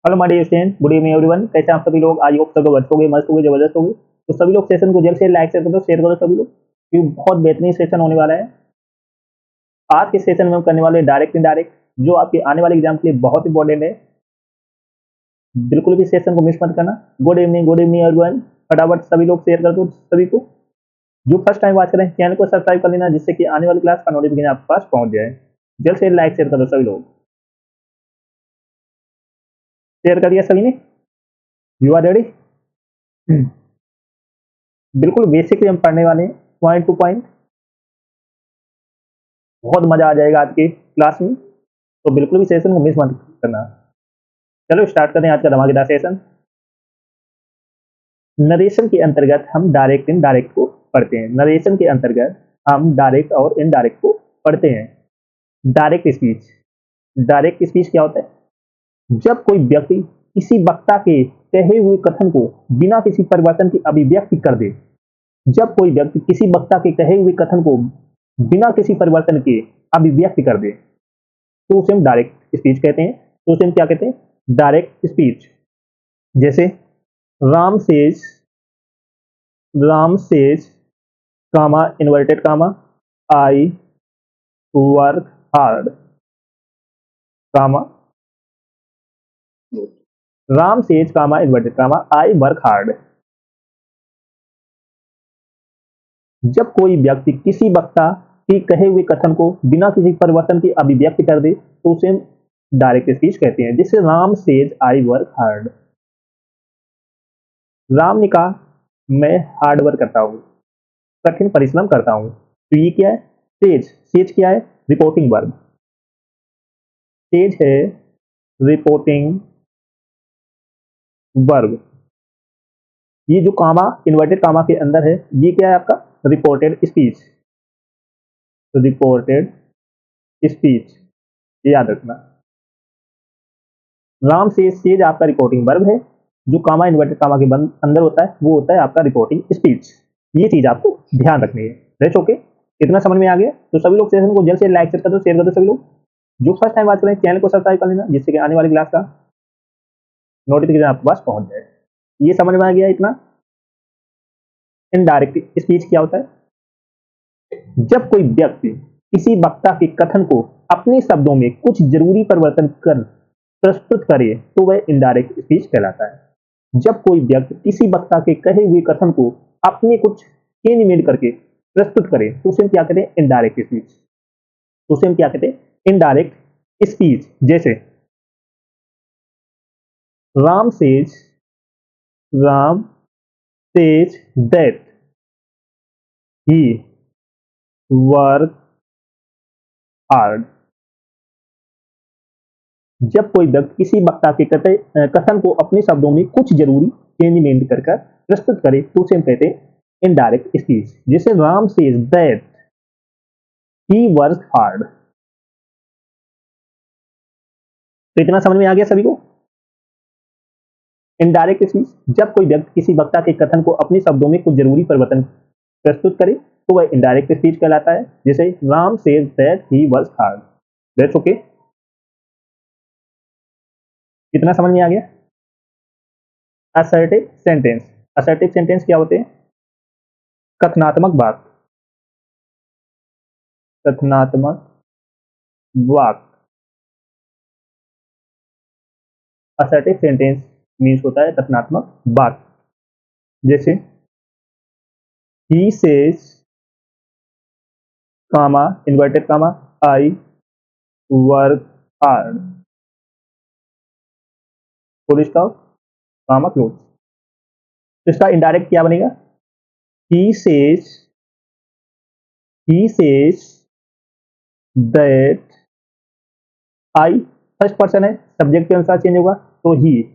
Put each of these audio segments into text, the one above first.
Hello my dear student, good evening everyone. कैसे हैं आप सभी लोग? आई होप सब लोग अच्छे होंगे, मस्त होंगे, जबरदस्त होंगे। तो सभी लोग सेशन को जल्द से लाइक शेयर कर दो, शेयर करो सभी लोग, क्योंकि बहुत बेहतरीन सेशन होने वाला है। आज के सेशन में हम करने वाले डायरेक्ट इनडायरेक्ट, जो आपके आने वाले एग्जाम के लिए बहुत इंपॉर्टेंट है। बिल्कुल भी सेशन को मिस मत करना। Good evening everyone. फटाफट सभी लोग शेयर कर दो सभी को। जो फर्स्ट टाइम वॉच करें चैनल को सब्सक्राइब कर लेना, जिससे कि आने वाली क्लास का नोटिफिकेशन आपके पास पहुंच जाए। जल्द से लाइक शेयर कर दो सभी लोग। शेयर कर दिया सभी ने? You are ready? बिल्कुल बेसिक हम पढ़ने वाले हैं, पॉइंट टू पॉइंट। बहुत मजा आ जाएगा आज की क्लास में, तो बिल्कुल भी सेशन को मिस मत करना। चलो स्टार्ट करते हैं आज का धमाकेदार सेशन। नरेशन के अंतर्गत हम डायरेक्ट इनडायरेक्ट को पढ़ते हैं। नरेशन के अंतर्गत हम डायरेक्ट और इनडायरेक्ट को पढ़ते हैं। Direct speech. डायरेक्ट स्पीच क्या होता है? जब कोई व्यक्ति किसी वक्ता के कहे हुए कथन को बिना किसी परिवर्तन की अभिव्यक्ति कर दे, जब कोई व्यक्ति किसी वक्ता के कहे हुए कथन को बिना किसी परिवर्तन के अभिव्यक्ति कर दे, तो उसे हम डायरेक्ट स्पीच कहते हैं। तो उसे हम क्या कहते हैं? Direct speech. जैसे Ram says comma inverted comma I work hard comma, Ram says comma inverted comma I work hard. जब कोई व्यक्ति किसी वक्ता के कहे हुए कथन को बिना किसी परिवर्तन की अभिव्यक्ति कर दे, तो उसे हम डायरेक्ट स्पीच कहते हैं। जैसे Ram says I work hard. Ram ने कहा मैं हार्ड वर्क करता हूँ, कठिन परिश्रम करता हूँ। तो ये क्या है? सेज। सेज क्या है? Reporting verb. सेज है रिपोर्टिंग वर्ब। ये जो कामा इन्वर्टेड कामा के अंदर है, ये क्या है आपका? Reported speech. रिपोर्टेड स्पीच, याद रखना। राम सेज आपका रिपोर्टिंग वर्ब है, जो कामा इन्वर्टेड कामा के अंदर होता है वो होता है आपका रिपोर्टिंग स्पीच। ये चीज आपको ध्यान रखनी है। That's okay. इतना समझ में आ गया? तो सभी लोग सेशन को जल्द से लाइक कर दो, शेयर कर दो सभी लोग। जो फर्स्ट टाइम बात करें चैनल को सब्सक्राइब कर लेना, जिससे कि आने वाली क्लास का नोटिफिकेशन आपके पास पहुंच जाए। ये समझ में आ गया इतना? इनडायरेक्ट स्पीच क्या होता है? जब कोई व्यक्ति किसी वक्ता के कथन को अपने शब्दों में कुछ जरूरी परिवर्तन कर प्रस्तुत करे, तो वह इनडायरेक्ट स्पीच कहलाता है। जब कोई व्यक्ति किसी वक्ता के कहे हुए कथन को अपने कुछ चेंज मेड करके प्रस्तुत करे, तो उसे हम क्या कहते हैं? Indirect speech. तो उसे हम क्या कहते हैं? Indirect speech. जैसे Ram says that he work hard. जब कोई व्यक्ति किसी वक्ता के कथन को अपने शब्दों में कुछ जरूरी चेंजमेंट कर प्रस्तुत करे, तो उसे हम कहते हैं इनडायरेक्ट स्पीच। जैसे Ram says that he work hard. तो इतना समझ में आ गया सभी को? इनडायरेक्ट स्पीच, जब कोई व्यक्ति किसी वक्ता के कथन को अपने शब्दों में कुछ जरूरी परिवर्तन प्रस्तुत करे, तो वह इनडायरेक्ट स्पीच कहलाता है। जैसे Ram says that he work hard. That's okay. कितना समझ में आ गया? Assertive sentence. असर्टिव सेंटेंस क्या होते हैं? कथनात्मक बात। कथनात्मक वाक्य। असर्टिव सेंटेंस मीन्स होता है कथनात्मक वाक्य। जैसे he says comma inverted comma I work hard, full stop, comma close. तो इसका इनडायरेक्ट क्या बनेगा? He says that I, first person है, सब्जेक्ट के अनुसार चेंज होगा, तो ही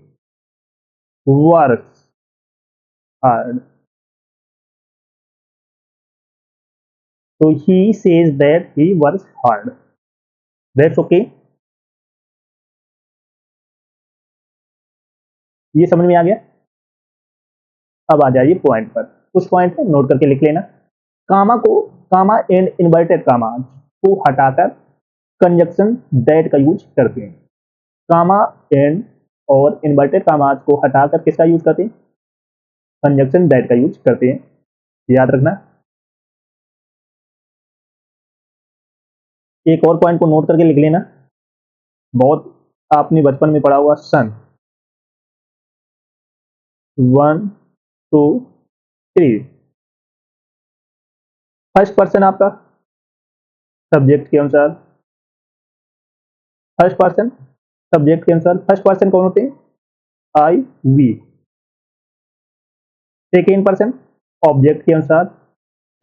वर्क्स हार्ड। तो he says that he works hard. That's okay. ये समझ में आ गया? अब आ जाइए पॉइंट पर। कुछ पॉइंट है, नोट करके लिख लेना। कामा एंड इन्वर्टेड कामा को हटाकर कंजक्शन दैट का यूज करते हैं। कामा एंड और इन्वर्टेड कामाज को हटाकर किसका यूज करते हैं? कंजंक्शन दैट का यूज करते हैं, याद रखना। एक और पॉइंट को नोट करके लिख लेना, बहुत आपने बचपन में पढ़ा हुआ, सन 1 2 3। फर्स्ट पर्सन आपका सब्जेक्ट के अनुसार, फर्स्ट पर्सन सब्जेक्ट के अनुसार फर्स्ट पर्सन कौन होते हैं? आई, वी। सेकेंड पर्सन ऑब्जेक्ट के अनुसार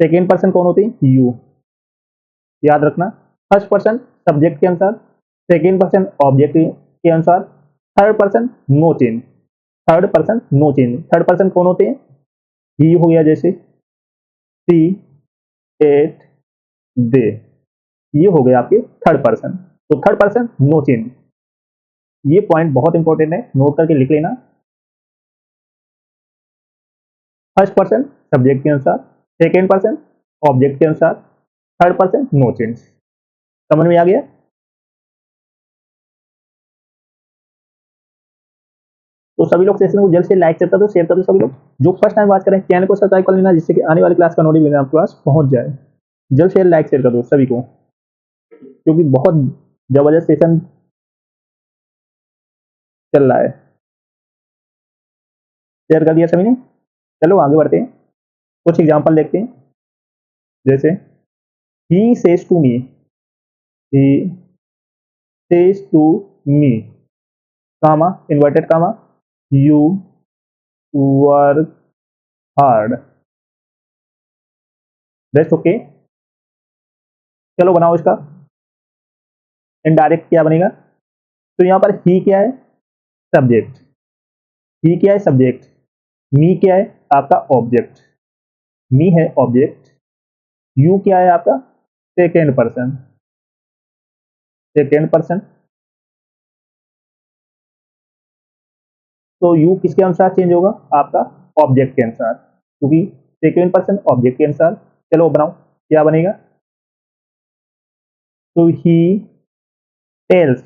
सेकेंड पर्सन कौन होते हैं? यू, याद रखना। फर्स्ट पर्सन सब्जेक्ट के अनुसार, सेकेंड पर्सन ऑब्जेक्ट के अनुसार, third person no change, third person no change. Third person कौन होते हैं? ही हो गया, जैसे सी, एट, दे, ये हो गया आपके थर्ड पर्सन। तो थर्ड पर्सन नो चेंज, ये पॉइंट बहुत इंपॉर्टेंट है, नोट करके लिख लेना। फर्स्ट पर्सन सब्जेक्ट के अनुसार, सेकेंड पर्सन ऑब्जेक्ट के अनुसार, थर्ड पर्सन नो चेंज। समझ में आ गया? तो सभी लोग सेशन को जल्द से लाइक करता, तो शेयर कर दो सभी लोग। जो फर्स्ट टाइम बात करें चैनल को सब्सक्राइब कर लेना, जिससे कि आने वाली क्लास का नोटिफिकेशन आपके पास पहुंच जाए। जल्द से लाइक शेयर कर दो सभी को, क्योंकि बहुत जबरदस्त सेशन चल रहा है। शेयर कर दिया सभी ने? चलो आगे बढ़ते हैं, कुछ एग्जाम्पल देखते हैं। जैसे he says to me, he says to me, comma inverted comma, you work hard. Best okay. चलो बनाओ इसका इनडायरेक्ट, क्या बनेगा? तो यहाँ पर ही क्या है? सब्जेक्ट। ही क्या है? सब्जेक्ट। मी क्या है? आपका ऑब्जेक्ट। मी है ऑब्जेक्ट। यू क्या है आपका? Second person. Second person. तो यू किसके अनुसार चेंज होगा? आपका ऑब्जेक्ट के अनुसार, क्योंकि सेकेंड पर्सन ऑब्जेक्ट के अनुसार। चलो बनाओ, क्या बनेगा? तो ही टेल्स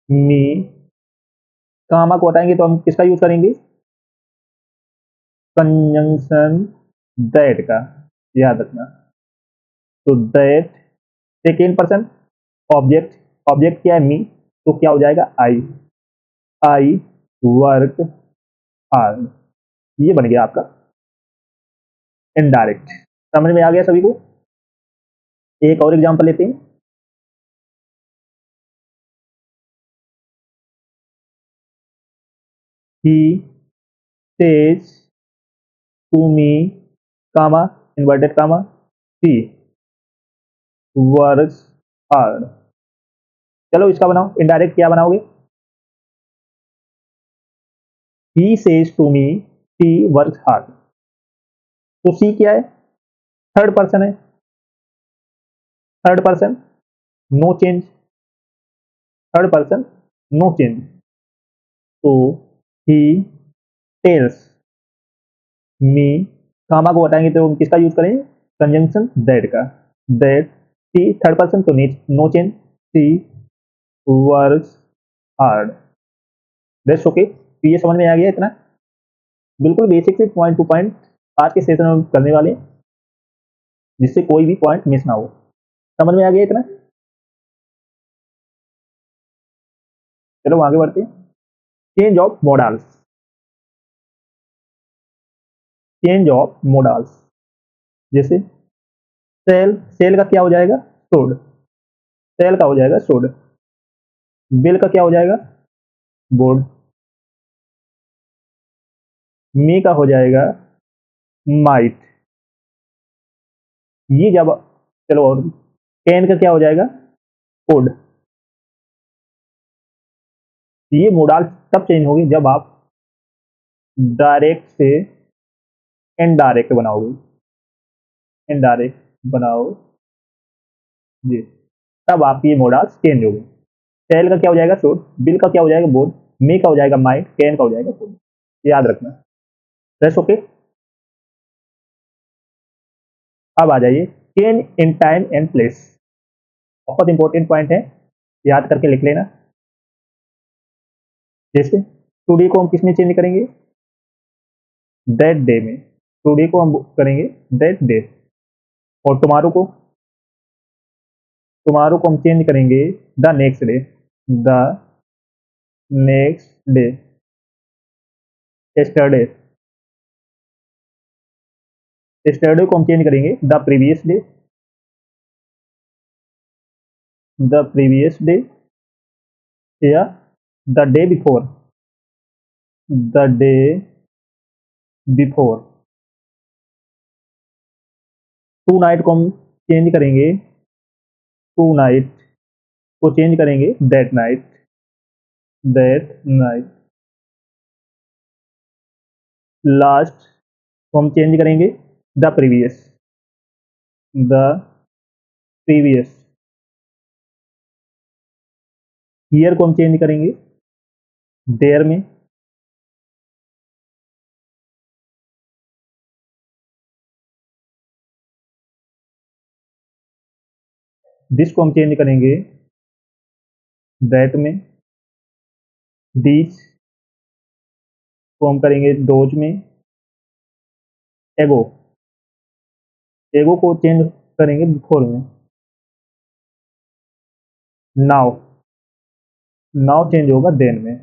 मी, कामा को हटाएंगे तो हम किसका यूज करेंगे? कंजंक्शन दैट का, याद रखना। तो that second person object, object क्या है? मी, तो क्या हो जाएगा? आई, आई वर्क हार्ड। ये बन गया आपका इनडायरेक्ट। समझ में आ गया सभी को? एक और एग्जांपल लेते हैं। He says to me, comma inverted comma, she works hard. चलो इसका बनाओ इनडायरेक्ट, क्या बनाओगे? He says to me she works hard. तो सी क्या है? थर्ड पर्सन है, third person no change, third person no change. तो ही टेल्स मी, कामा को हटाएंगे तो किसका यूज करेंगे? कंजंक्शन दैट का। दैट सी थर्ड पर्सन, तो नो चेंज, सी वर्क्स हार्ड। Best okay. तो ये समझ में आ गया इतना, बिल्कुल बेसिक से पॉइंट टू पॉइंट आज के सेशन में करने वाले, जिससे कोई भी पॉइंट मिस ना हो। समझ में आ गया इतना? चलो आगे बढ़ते हैं। Change of models, change of models. जैसे सेल, सेल का क्या हो जाएगा? सोड, सेल का हो जाएगा सोड। बिल का क्या हो जाएगा? बोर्ड। मी का हो जाएगा माइट। ये जब, चलो और कैन का क्या हो जाएगा? कोड। ये मोडाल तब चेंज होगी जब आप डायरेक्ट से इनडायरेक्ट बनाओगे, इनडायरेक्ट बनाओ जी, तब आपकी ये मोडाल्स चेंज होगी। सेल का क्या हो जाएगा? सोड। बिल का क्या हो जाएगा? बोर्ड। मी का हो जाएगा माइट। कैन का हो जाएगा कोड। याद रखना। Press okay. अब आ जाइए change in time and place. बहुत इंपॉर्टेंट पॉइंट है, याद करके लिख लेना। जैसे टुडे को हम किस में चेंज करेंगे, दैट डे में, टुडे को हम करेंगे दैट डे, और टुमारो को हम चेंज करेंगे the next day, the next day, yesterday, yesterday को हम चेंज करेंगे the previous day, the previous day, या the day before, the day before. Tonight को हम चेंज करेंगे, टू नाइट को चेंज करेंगे that night, that night. Last को हम चेंज करेंगे the previous, the previous. Year को हम चेंज करेंगे देयर में, दिस को हम चेंज करेंगे दैट में, दीज को हम करेंगे दोज में, एगो, एगो को चेंज करेंगे बिफोर में, नाउ, नाउ चेंज होगा देन में।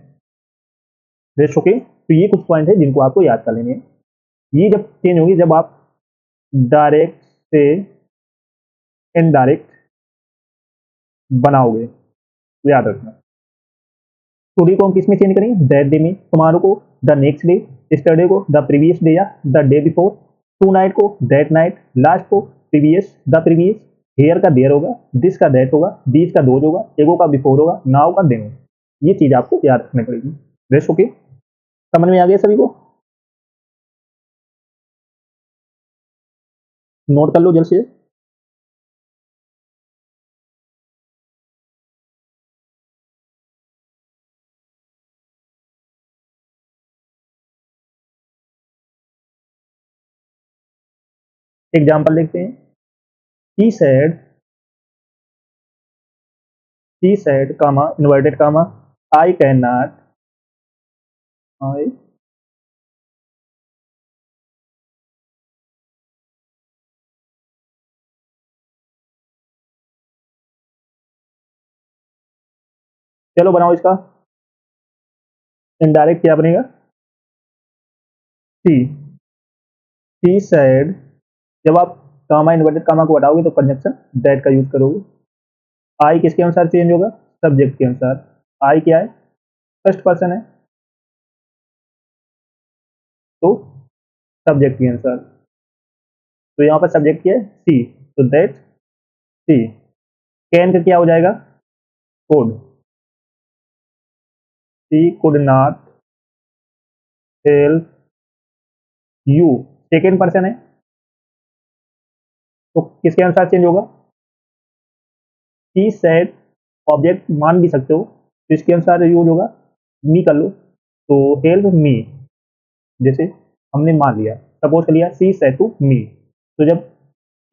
That's okay. तो ये कुछ पॉइंट है जिनको आपको याद कर लेने हैं। ये जब चेंज होगी जब आप डायरेक्ट से इनडायरेक्ट बनाओगे, तो याद रखना। टुडे को हम किस में चेंज करेंगे, दैट डे में, टुमारो को द नेक्स्ट डे, यस्टरडे को द प्रीवियस डे या the day before, tonight को दैट नाइट, लास्ट को प्रीवियस, द प्रीवियस, हेयर का देयर होगा, दिस का दैट होगा, दीज का दोज होगा, एगो का बिफोर होगा, नाउ का देन होगा। ये चीज आपको याद रखनी पड़ेगी। रेस्ट ओके, समझ में आ गया सभी को? नोट कर लो जल्द से। एग्जाम्पल देखते हैं। he said, he said, comma, inverted comma, I cannot, I, चलो बनाओ इसका इनडायरेक्ट क्या बनेगा, सी, सी सैड। जब आप कामा इन्वर्टेड कामा को हटाओगे तो कंजक्शन दैट का यूज करोगे। आई किसके अनुसार चेंज होगा, सब्जेक्ट के अनुसार। आई क्या है, फर्स्ट पर्सन है, तो सब्जेक्ट के अनुसार। तो यहाँ पर सब्जेक्ट क्या है, सी, तो दैट सी। कैन का क्या हो जाएगा, could, she could not help you, second person है, तो किसके अनुसार चेंज होगा, सी सैड, ऑब्जेक्ट मान भी सकते हो, तो इसके अनुसार यूज होगा, मी कर लो, तो हेल्प मी, जैसे हमने मान लिया, सपोज कर लिया सी सेड टू मी, तो जब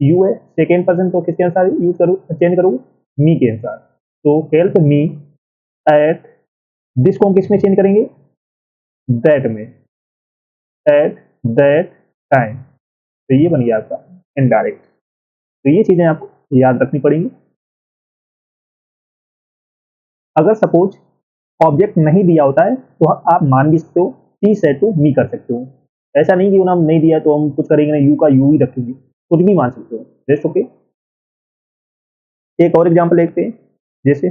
यू है सेकेंड पर्सन तो किसके अनुसार यूज करो, चेंज करोगे, मी के अनुसार। तो हेल्प मी एट, दिस को हम किस में चेंज करेंगे, दैट में, एट दैट टाइम। तो ये बन गया आपका इनडायरेक्ट। तो ये चीजें आपको याद रखनी पड़ेंगी। अगर सपोज ऑब्जेक्ट नहीं दिया होता है तो आप मान भी सकते हो, सी सेड टू मी कर सकते हो। ऐसा नहीं कि उन्होंने नहीं दिया तो हम कुछ करेंगे ना, यू का यू ही रखेंगे, कुछ भी मान सकते हो। Just okay. एक और एग्जांपल देखते हैं, जैसे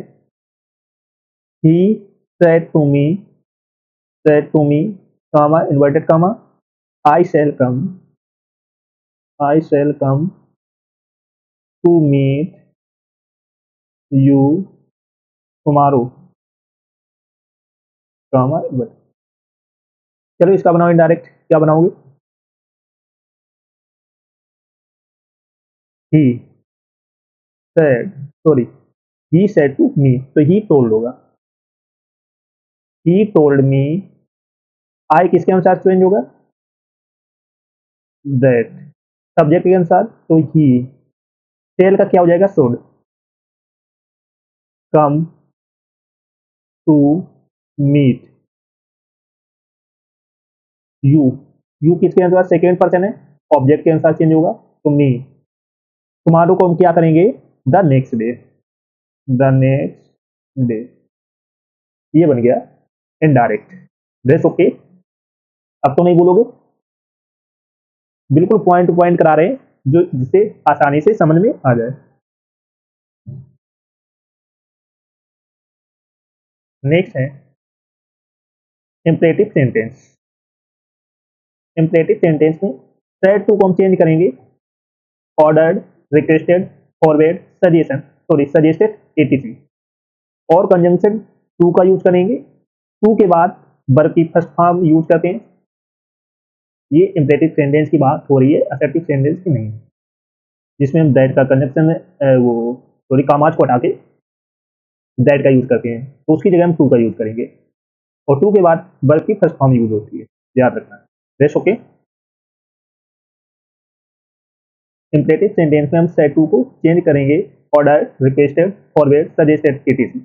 he said to me, said to me, comma inverted comma, I shall come, I shall come to meet you tomorrow, comma inverted. चलो इसका बनाओ इनडायरेक्ट, क्या बनाओगे, he said, sorry, he said to me, तो he told होगा, he told me. आई किसके अनुसार change होगा, दैट, सब्जेक्ट के अनुसार, तो ही। टेल का क्या हो जाएगा, should, come to meet, you, you किसके अनुसार सेकेंड पर्सन है, ऑब्जेक्ट के अनुसार चेंज होगा, तो मी, टुमारो को हम क्या करेंगे, the next day, the next day, ये बन गया इनडायरेक्ट। That's okay. अब तो नहीं बोलोगे, बिल्कुल पॉइंट टू पॉइंट करा रहे हैं जो जिससे आसानी से समझ में आ जाए। नेक्स्ट है इम्परेटिव सेंटेंस। इम्परेटिव सेंटेंस में सेड टू को हम चेंज करेंगे ordered, requested, forward, suggestion, sorry suggested, etc, और कंजंक्शन टू का यूज करेंगे, टू के बाद वर्ब की फर्स्ट फॉर्म यूज करते हैं। ये इम्परेटिव सेंटेंस की बात हो रही है, असर्टिव सेंटेंस की नहीं, जिसमें हम दैट का कंजंक्शन वो सॉरी कामाज को हटा के दैट का यूज करते हैं, तो उसकी जगह हम टू का यूज करेंगे, और टू के बाद वर्ब की फर्स्ट फॉर्म यूज होती है, याद रखना। Race okay. इम्परेटिव सेंटेंस में हम सेड टू को चेंज करेंगे order, requested, forward, suggested, etc,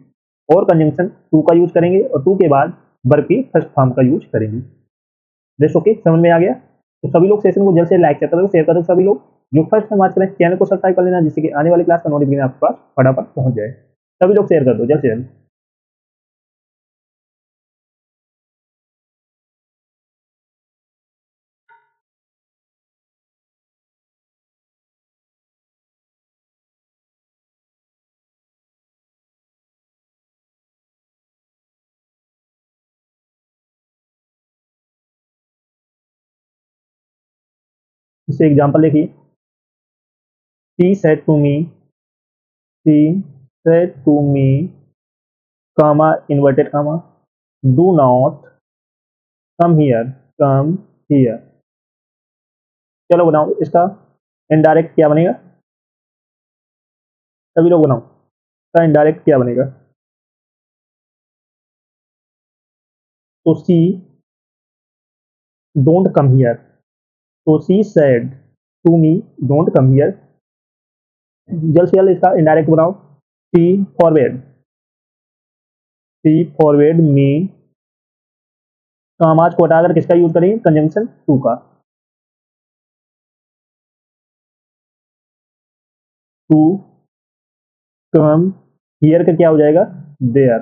और कंजंक्शन टू का यूज करेंगे, और टू के बाद वर्ब की फर्स्ट फॉर्म का यूज करेंगे। रेस ओके, समझ में आ गया? तो सभी लोग सेशन को जल्द से लाइक करो, शेयर करो, सभी लोग जो फर्स्ट टाइम आज करें चैनल को सब्सक्राइब कर लेना, जिससे कि आने वाली क्लास का नोटिफिकेशन आपके पास फटाफट पहुंच जाए। सभी लोग शेयर कर दो जल्द से जल्द। इससे एग्जाम्पल देखिए, she said to me, she said to me, comma inverted comma, do not come here, come here. चलो बनाओ इसका इनडायरेक्ट क्या बनेगा, सभी लोग बनाओ, इसका इनडायरेक्ट क्या बनेगा। तो सी डोंट कम हियर, तो she said to me don't come here. जल्द से जल्द इसका इनडायरेक्ट बनाओ, she forbade, she forbade me, commas को हटाकर किसका यूज करेंगे, कंजंक्शन टू का, टू कम हियर का क्या हो जाएगा, देयर।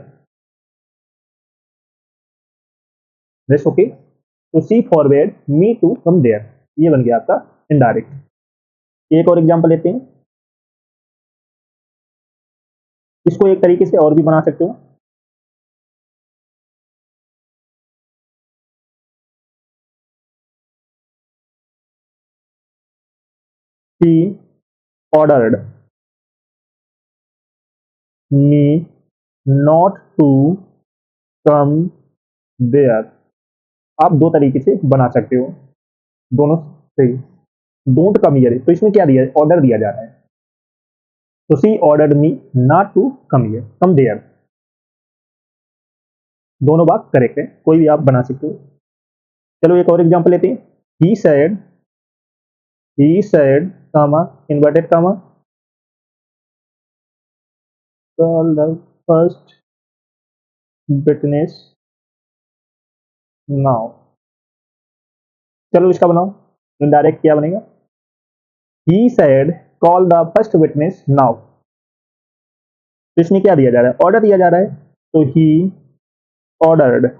That's okay. तो she forbade me to come there, ये बन गया आपका इनडायरेक्ट। एक और एग्जांपल लेते हैं, इसको एक तरीके से और भी बना सकते हो। She ordered me not to come there. आप दो तरीके से बना सकते हो, दोनों सही। डोंट कम हियर, तो इसमें क्या दिया है, ऑर्डर दिया जा रहा है, तो she ordered me not to come here, come there. दोनों बात करेक्ट है, कोई भी आप बना सकते हो। चलो एक और एग्जांपल लेते हैं, he said, he said, comma, inverted comma, call the first witness now। चलो इसका बनाओ, इनडायरेक्ट क्या बनेगा, he said, call the first witness now। तो इसमें क्या दिया जा रहा है, ऑर्डर दिया जा रहा है, तो he ordered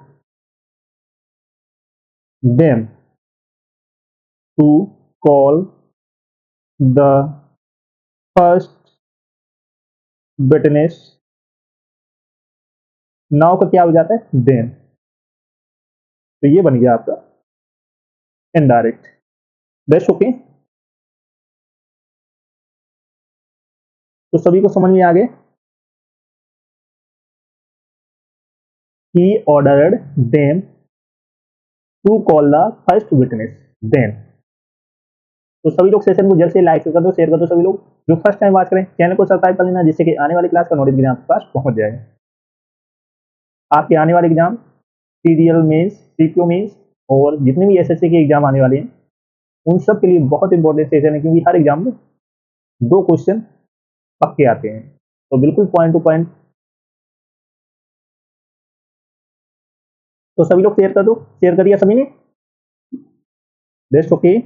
them to call the first witness। Now का क्या हो जाता है, देन, तो ये बन गया आपका इनडायरेक्ट। Best okay. तो सभी को समझ में आ गए, he ordered them to call the first witness then। तो सभी लोग सेशन को जल्द से लाइक कर दो, शेयर कर दो, सभी लोग जो फर्स्ट टाइम बात करें चैनल को सब्सक्राइब कर लेना, जिससे कि आने वाली क्लास का नोटिफिकेशन आपके पास पहुंच जाए। आपके आने वाले exam CGL mains, CPO mains, और जितने भी एसएससी के एग्जाम आने वाले हैं उन सब के लिए बहुत इंपॉर्टेंट सेशन है, क्योंकि हर एग्जाम में दो क्वेश्चन पक्के आते हैं, तो बिल्कुल पॉइंट टू पॉइंट। तो सभी लोग शेयर कर दो, शेयर कर दिया सभी ने। Best okay